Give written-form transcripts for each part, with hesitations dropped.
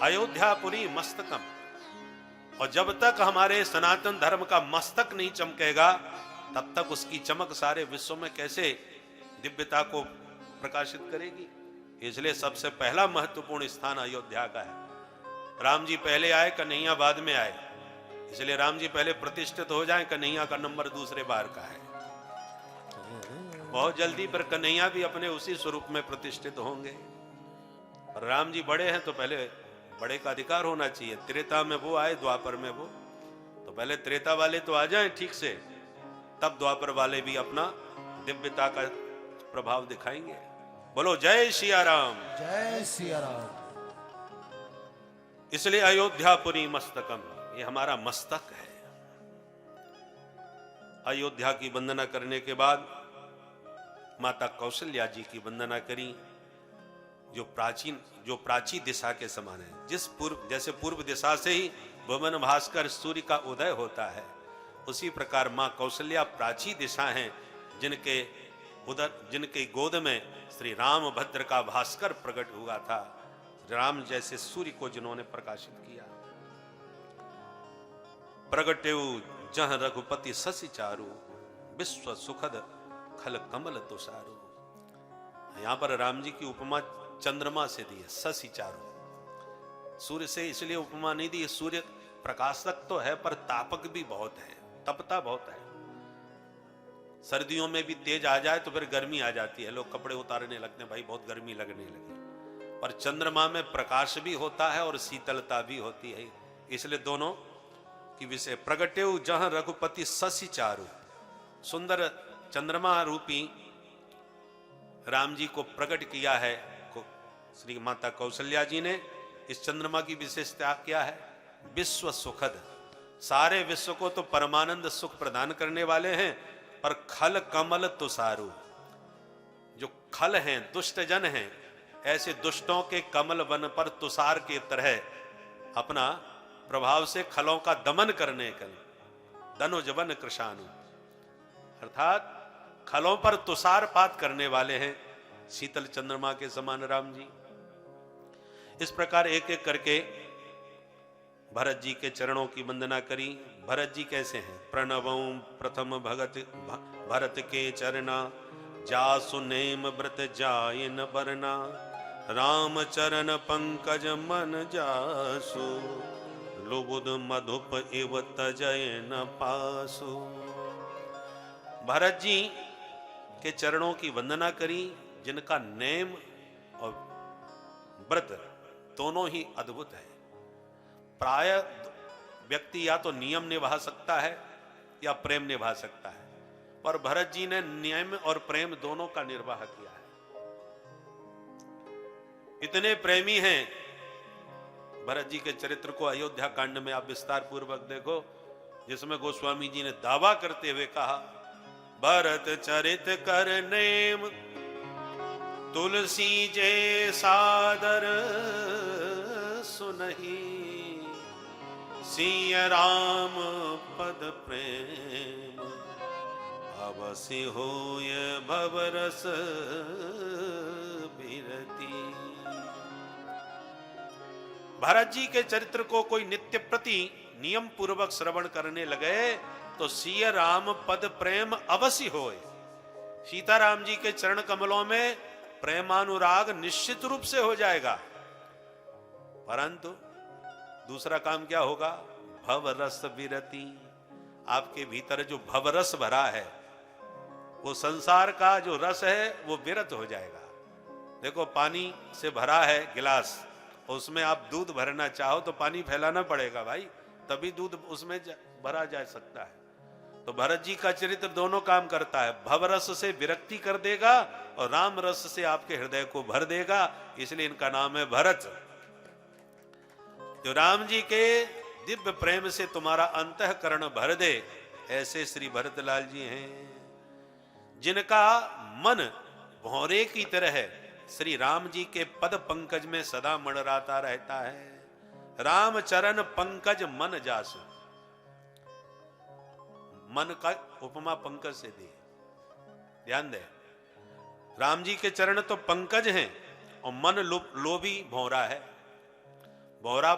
अयोध्यापुरी मस्तकम। और जब तक हमारे सनातन धर्म का मस्तक नहीं चमकेगा तब तक उसकी चमक सारे विश्व में कैसे दिव्यता को प्रकाशित करेगी। इसलिए सबसे पहला महत्वपूर्ण स्थान अयोध्या का है। राम जी पहले आए, कन्हैया बाद में आए, इसलिए राम जी पहले प्रतिष्ठित हो जाएं, कन्हैया का नंबर दूसरे बार का है। बहुत जल्दी पर कन्हैया भी अपने उसी स्वरूप में प्रतिष्ठित होंगे। और राम जी बड़े हैं तो पहले बड़े का अधिकार होना चाहिए। त्रेता में वो आए, द्वापर में वो, तो पहले त्रेता वाले तो आ जाएं ठीक से, तब द्वापर वाले भी अपना दिव्यता का प्रभाव दिखाएंगे। बोलो जय सिया राम। जय सिया राम। इसलिए अयोध्यापुरी मस्तकम, ये हमारा मस्तक है। अयोध्या की वंदना करने के बाद माता कौशल्या जी की वंदना करी, जो प्राची दिशा के समान है। जैसे पूर्व दिशा से ही भुवन भास्कर सूर्य का उदय होता है, उसी प्रकार मां कौशल्या प्राची दिशा हैं, जिनके गोद में श्री राम भद्र का भास्कर प्रकट हुआ था। राम जैसे सूर्य को जिन्होंने प्रकाशित किया। प्रगटेउ जह रघुपति शशि चारु, विश्व सुखद खल कमल तुषारु। यहां पर राम जी की उपमा चंद्रमा से दी है, शशि चारु। सूर्य से इसलिए उपमा नहीं दी, सूर्य प्रकाशक तो है पर तापक भी बहुत है, तपता बहुत है। सर्दियों में भी तेज आ जाए तो फिर गर्मी आ जाती है, लोग कपड़े उतारने लगते हैं, भाई बहुत गर्मी लगने लगी। पर चंद्रमा में प्रकाश भी होता है और शीतलता भी होती है, इसलिए दोनों की विषय। प्रगटेउ जहां रघुपति शशि चारु, सुंदर चंद्रमा रूपी राम जी को प्रकट किया है श्री माता कौशल्या जी ने। इस चंद्रमा की विशेषता क्या है? विश्व सुखद, सारे विश्व को तो परमानंद सुख प्रदान करने वाले हैं, पर खल कमल तुषारु, जो खल हैं, दुष्ट जन हैं, ऐसे दुष्टों के कमल वन पर तुषार के तरह अपना प्रभाव से खलों का दमन करने के धनुज वन कृशानु, अर्थात खलों पर तुषारपात करने वाले हैं शीतल चंद्रमा के समान राम जी। इस प्रकार एक एक करके भरत जी के चरणों की वंदना करी। भरत जी कैसे हैं? प्रणवं प्रथम भरत के चरना, जासु नेम व्रत जाय न बरना, राम चरण पंकज मन जासु, लुबुद मधुप इव तजय न पासु। भरत जी के चरणों की वंदना करी, जिनका नेम और व्रत दोनों ही अद्भुत है। प्राय व्यक्ति या तो नियम निभा सकता है या प्रेम निभा सकता है, पर भरत जी ने नियम और प्रेम दोनों का निर्वाह किया है। इतने प्रेमी हैं भरत जी के चरित्र को अयोध्या कांड में आप विस्तार पूर्वक देखो, जिसमें गोस्वामी जी ने दावा करते हुए कहा, भरत चरित कर नेम तुलसी जे सादर सुनहि, सिय राम पद प्रेम अवसि होय भवरस बिरती। भरत जी के चरित्र को कोई नित्य प्रति नियम पूर्वक श्रवण करने लगे तो सिय राम पद प्रेम अवश्य होए। सीताराम जी के चरण कमलों में प्रेमानुराग निश्चित रूप से हो जाएगा, परंतु दूसरा काम क्या होगा? भवरस विरति। आपके भीतर जो भवरस भरा है, वो संसार का जो रस है, वो विरत हो जाएगा। देखो, पानी से भरा है गिलास, उसमें आप दूध भरना चाहो तो पानी फैलाना पड़ेगा भाई, तभी दूध उसमें भरा जा सकता है। तो भरत जी का चरित्र दोनों काम करता है, भवरस से विरक्ति कर देगा और राम रस से आपके हृदय को भर देगा, इसलिए इनका नाम है भरत। जो राम जी के दिव्य प्रेम से तुम्हारा अंतःकरण भर दे, ऐसे श्री भरतलाल जी हैं, जिनका मन भौरे की तरह है श्री राम जी के पद पंकज में सदा मंडराता रहता है। राम चरण पंकज मन जासु, मन का उपमा पंकज से दी, ध्यान दे। राम जी के चरण तो पंकज हैं और मन लोभी भौरा है। भौरा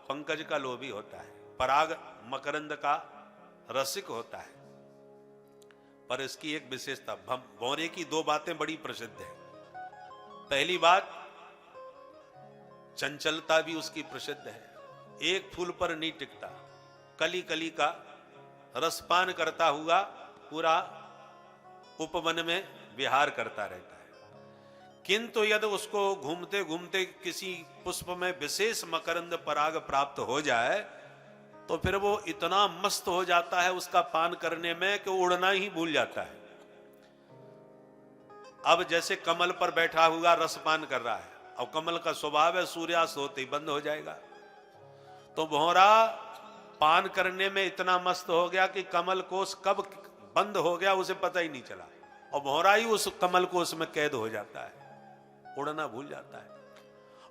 पंकज का लोभी होता है, पराग मकरंद का रसिक होता है। पर इसकी एक विशेषता, भौरे की दो बातें बड़ी प्रसिद्ध है। पहली बात, चंचलता भी उसकी प्रसिद्ध है, एक फूल पर नहीं टिकता, कली कली का रसपान करता हुआ पूरा उपवन में विहार करता रहता है। किंतु यदि उसको घूमते घूमते किसी पुष्प में विशेष मकरंद पराग प्राप्त हो जाए तो फिर वो इतना मस्त हो जाता है उसका पान करने में कि उड़ना ही भूल जाता है। अब जैसे कमल पर बैठा हुआ रसपान कर रहा है, और कमल का स्वभाव है सूर्यास्त होते ही बंद हो जाएगा, तो भौरा पान करने में इतना मस्त हो गया कि कमल कोश कब बंद हो गया उसे पता ही नहीं चला, और भौरा ही उस कमल कोश में कैद हो जाता है, उड़ना भूल जाता है।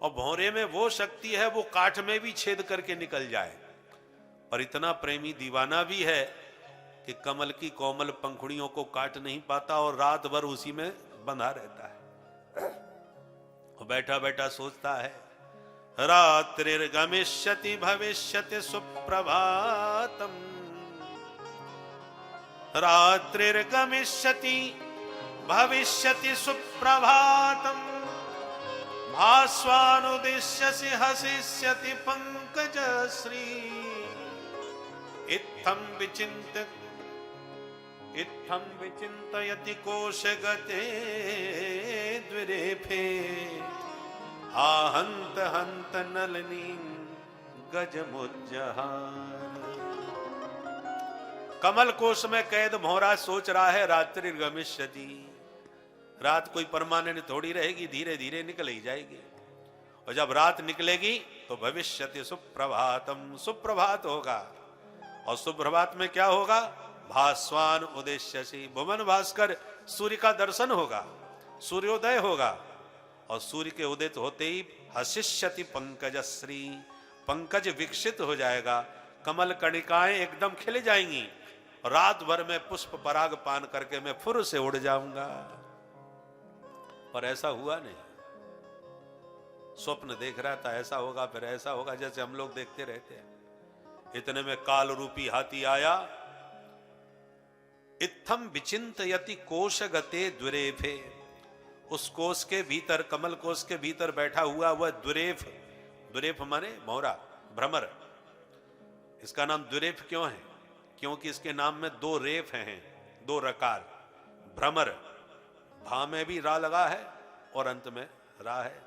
और भौरे में वो शक्ति है, वो काठ में भी छेद करके निकल जाए। पर इतना प्रेमी दीवाना भी है कि कमल की कोमल पंखुड़ियों को काट नहीं पाता और रात भर उसी में बंधा रहता है। और बैठा बैठा सोचता है, रात्रिर्गमिष्यति भविष्यति सुप्रभातम, रात्रिर्गमिष्यति भविष्यति सुप्रभातम, भास्वानुदिश्यसि हसिष्यति पंकजश्री, इत्थं विचिन्तयति कोशगते द्विरेफे, आहन्त हन्त नलिनीं गजमुज्जहार। कमल कोश में कैद भौरा सोच रहा है, रात्रि गमिष्यति, रात कोई परमानेंट थोड़ी रहेगी, धीरे धीरे निकल ही जाएगी। और जब रात निकलेगी तो भविष्यति सुप्रभातम, सुप्रभात होगा। और सुप्रभात में क्या होगा? भास्वान उदेश्यसि, भुवन भास्कर सूर्य का दर्शन होगा, सूर्योदय होगा। और सूर्य के उदित होते ही हसिष्यति पंकजश्री, पंकज विकसित हो जाएगा, कमल कणिकाएं एकदम खिल जाएंगी। रात भर में पुष्प पराग पान करके मैं फुर से उड़ जाऊंगा। पर ऐसा हुआ नहीं। स्वप्न देख रहा था ऐसा होगा, फिर ऐसा होगा, जैसे हम लोग देखते रहते हैं। इतने में काल रूपी हाथी आया। इत्थम विचिंतयति कोश गते द्विरेफे, उस कोश के भीतर, कमल कोश के भीतर बैठा हुआ वह द्विरेफ, द्विरेफ माने भौरा, भ्रमर। इसका नाम द्विरेफ क्यों है? क्योंकि इसके नाम में दो रेफ हैं, दो रकार। भ्रमर, भा में भी रा लगा है और अंत में रा है,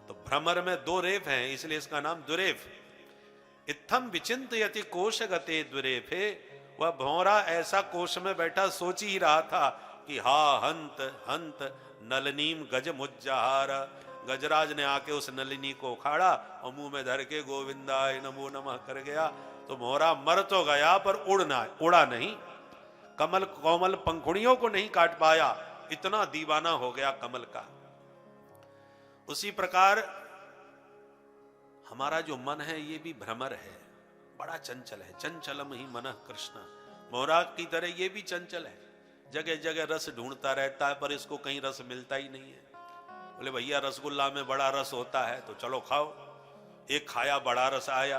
तो भ्रमर में दो रेफ हैं, इसलिए इसका नाम द्विरेफ। इत्थम विचिंतयति कोश गते द्विरेफे, वह भौरा ऐसा कोश में बैठा सोच ही रहा था कि हा हंत हंत नलनीम गज मुज्जहार, गजराज ने आके उस नलिनी को उखाड़ा और मुंह में धर के गोविंदाय नमो नमः कर गया। तो भौरा मर तो गया पर उड़ा नहीं, कमल कोमल पंखुड़ियों को नहीं काट पाया, इतना दीवाना हो गया कमल का। उसी प्रकार हमारा जो मन है ये भी भ्रमर है, बड़ा चंचल है। चंचलम ही मनः कृष्ण, भौरा की तरह ये भी चंचल है, जगह जगह रस ढूंढता रहता है पर इसको कहीं रस मिलता ही नहीं है। बोले भैया रसगुल्ला में बड़ा रस होता है तो चलो खाओ। एक खाया बड़ा रस आया,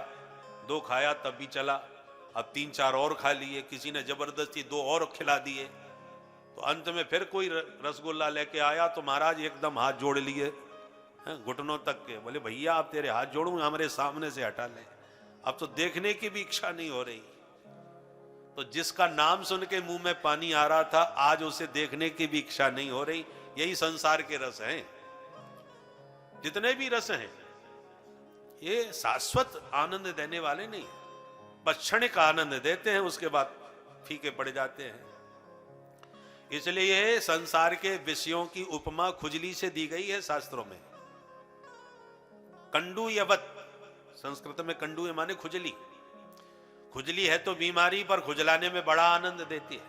दो खाया तब भी चला, अब तीन चार और खा लिए, किसी ने जबरदस्ती दो और खिला दिए, तो अंत में फिर कोई रसगुल्ला लेके आया तो महाराज एकदम हाथ जोड़ लिए घुटनों तक के। बोले भैया आप तेरे हाथ जोड़ूं, हमारे सामने से हटा ले, अब तो देखने की भी इच्छा नहीं हो रही। तो जिसका नाम सुन के मुंह में पानी आ रहा था, आज उसे देखने की भी इच्छा नहीं हो रही। यही संसार के रस हैं। जितने भी रस हैं ये शाश्वत आनंद देने वाले नहीं, बस क्षणिक आनंद देते हैं, उसके बाद फीके पड़ जाते हैं। इसलिए संसार के विषयों की उपमा खुजली से दी गई है शास्त्रों में। कंडूयवत, संस्कृत में कंडू माने खुजली। खुजली है तो बीमारी, पर खुजलाने में बड़ा आनंद देती है।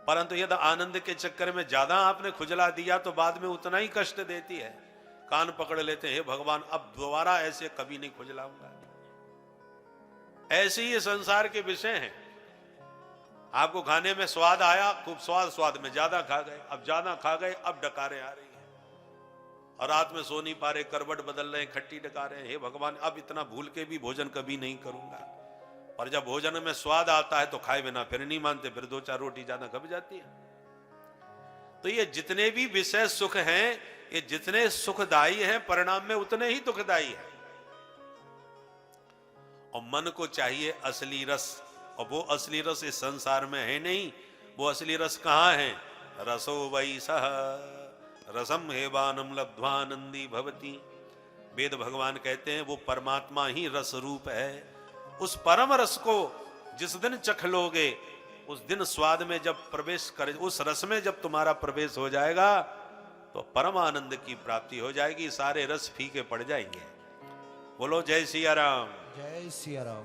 परंतु यदि आनंद के चक्कर में ज्यादा आपने खुजला दिया तो बाद में उतना ही कष्ट देती है। कान पकड़ लेते हैं, भगवान अब दोबारा ऐसे कभी नहीं खुजलाऊंगा। ऐसे ही संसार के विषय हैं। आपको खाने में स्वाद आया, खूब स्वाद में ज्यादा खा गए, अब ज्यादा खा गए, अब डकारें आ रही हैं। और रात में सो नहीं पा रहे, करवट बदल रहे, खट्टी डका रहे, हे भगवान अब इतना भूल के भी भोजन कभी नहीं करूंगा। और जब भोजन में स्वाद आता है तो खाए बिना फिर नहीं मानते, फिर 2-4 रोटी ज्यादा खप जाती है। तो ये जितने भी विषय सुख हैं, ये जितने सुखदायी हैं परिणाम में उतने ही दुखदायी है। और मन को चाहिए असली रस, और वो असली रस इस संसार में है नहीं। वो असली रस कहां है? रसो वै सह रसम हेवानम लब्ध्वानंदी भवती। वेद भगवान कहते हैं वो परमात्मा ही रस रूप है। उस परम रस को जिस दिन चख लोगे, उस दिन स्वाद में जब प्रवेश करे, उस रस में जब तुम्हारा प्रवेश हो जाएगा तो परम आनंद की प्राप्ति हो जाएगी, सारे रस फीके पड़ जाएंगे। बोलो जय सिया राम। जय सिया राम।